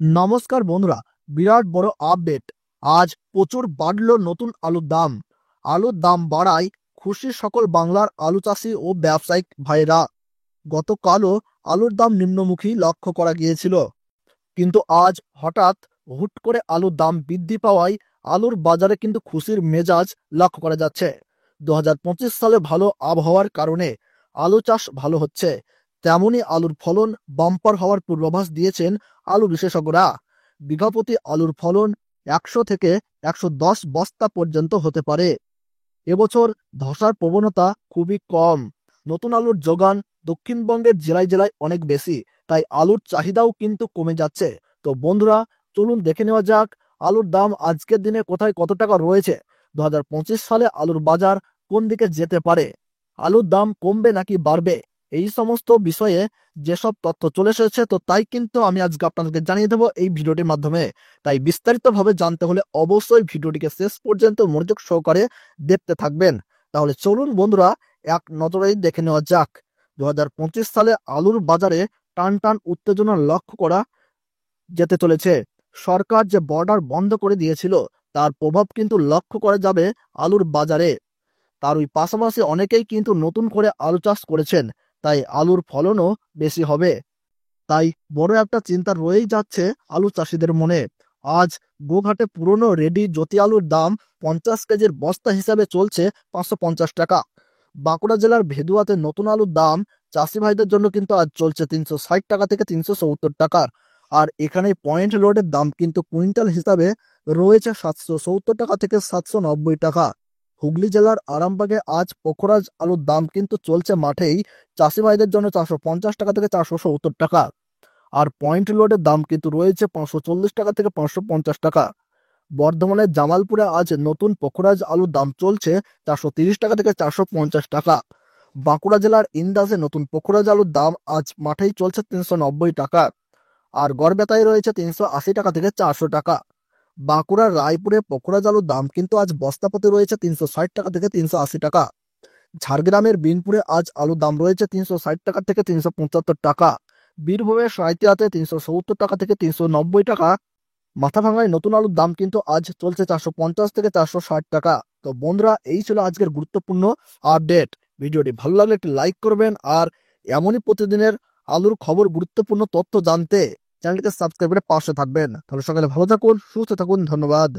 নমস্কার বন্ধুরা, বিরাট বড় আপডেট। আজ প্রচুর বাড়লো নতুন আলুর দাম। আলুর দাম বাড়ায় খুশি সকল বাংলার আলু চাষি ও ব্যবসায়িক ভাইরা। গতকালও আলুর দাম নিম্নমুখী লক্ষ্য করা গিয়েছিল, কিন্তু আজ হঠাৎ হুট করে আলুর দাম বৃদ্ধি পাওয়ায় আলুর বাজারে কিন্তু খুশির মেজাজ লক্ষ্য করা যাচ্ছে। 2025 সালে ভালো আবহাওয়ার কারণে আলু চাষ ভালো হচ্ছে, তেমনি আলুর ফলন বাম্পার হওয়ার পূর্বাভাস দিয়েছেন আলু বিশেষজ্ঞরা। বিঘাপ্রতি আলুর ফলন 100 থেকে 110 বস্তা পর্যন্ত হতে পারে। এবছর ধসার প্রবণতা খুবই কম। নতুন আলুর যোগান দক্ষিণবঙ্গের জেলায় জেলায় অনেক বেশি, তাই আলুর চাহিদাও কিন্তু কমে যাচ্ছে। তো বন্ধুরা, চলুন দেখে নেওয়া যাক আলুর দাম আজকের দিনে কোথায় কত টাকা রয়েছে। 2025 সালে আলুর বাজার কোন দিকে যেতে পারে, আলুর দাম কমবে নাকি বাড়বে, এই সমস্ত বিষয়ে যেসব তথ্য চলে এসেছে, তো তাই কিন্তু আমি আজকে আপনাদেরকে জানিয়ে দেবো এই ভিডিওটির মাধ্যমে। তাই বিস্তারিতভাবে জানতে হলে অবশ্যই ভিডিওটিকে শেষ পর্যন্ত মনোযোগ সহকারে দেখতে থাকবেন। তাহলে চলুন বন্ধুরা, এক নজরেই দেখে নেওয়া যাক 2025 সালে আলুর বাজারে টান টান উত্তেজনা লক্ষ্য করা যেতে চলেছে। সরকার যে বর্ডার বন্ধ করে দিয়েছিল, তার প্রভাব কিন্তু লক্ষ্য করা যাবে আলুর বাজারে। তার ওই পাশাপাশি অনেকেই কিন্তু নতুন করে আলু চাষ করেছেন, তাই আলুর ফলনও বেশি হবে। তাই বড় একটা চিন্তা রয়েই যাচ্ছে আলু চাষিদের মনে। আজ গোঘাটে পুরনো রেডি জ্যোতি আলুর দাম 50 কেজির বস্তা হিসাবে চলছে 550 টাকা। বাঁকুড়া জেলার ভেদুয়াতে নতুন আলুর দাম চাষি ভাইদের জন্য কিন্তু আজ চলছে 360 টাকা থেকে 370 টাকা। আর এখানে পয়েন্ট লোডের দাম কিন্তু কুইন্টাল হিসাবে রয়েছে 770 টাকা থেকে 790 টাকা। হুগলি জেলার আরামবাগে আজ পোখরাজ আলুর দাম কিন্তু চলছে মাঠেই চাষি ভাইদের জন্য 450 টাকা থেকে 470 টাকা। আর পয়েন্ট লোডের দাম কিন্তু রয়েছে 540 টাকা থেকে 550 টাকা। বর্ধমানের জামালপুরে আজ নতুন পোখরাজ আলুর দাম চলছে 430 টাকা থেকে 450 টাকা। বাঁকুড়া জেলার ইন্দাসে নতুন পোখরাজ আলুর দাম আজ মাঠেই চলছে 390 টাকা। আর গড়বেতায় রয়েছে 380 টাকা থেকে 400 টাকা। বাঁকুড়ার রায়পুরে পোখরাজ আলুর দাম কিন্তু আজ বস্তাপতি রয়েছে 360 টাকা থেকে 380 টাকা। ঝাড়গ্রামের বিনপুরে আজ আলুর দাম রয়েছে 360 টাকা থেকে 375 টাকা। বীরভূমের সাঁইতিয়াতে 370 টাকা থেকে 390 টাকা। মাথাভাঙায় নতুন আলুর দাম কিন্তু আজ চলছে 450 থেকে 460 টাকা। তো বন্ধুরা, এই ছিল আজকের গুরুত্বপূর্ণ আপডেট। ভিডিওটি ভালো লাগলে একটি লাইক করবেন, আর এমনই প্রতিদিনের আলুর খবর গুরুত্বপূর্ণ তথ্য জানতে চ্যানেলটিকে সাবস্ক্রাইব করে পাশে থাকবেন। তাহলে সকালে ভালো থাকুন, সুস্থ থাকুন, ধন্যবাদ।